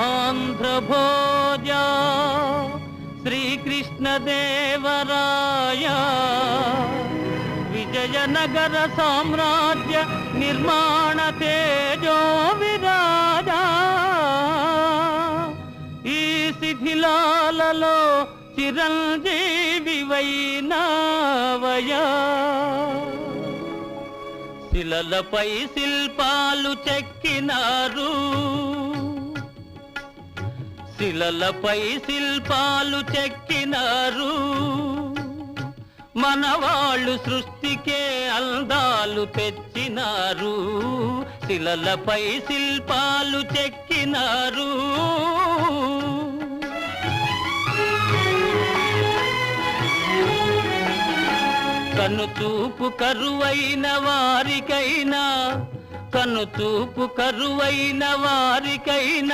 ఆంధ్ర భోజ శ్రీకృష్ణదేవరాయ విజయనగర సామ్రాజ్య నిర్మాణ తేజో విరాజా ఈ శిథిలాలలో చిరంజీవి వైనావయా శిలలపై శిల్పాలు చెక్కినారు శిలలపై శిల్పాలు చెక్కినారు మనవాళ్ళు సృష్టికే అందాలు తెచ్చినారు శిలలపై శిల్పాలు చెక్కినారు కనుచూపు కరువైన వారికైనా కనుచూపు కరువైన వారికైనా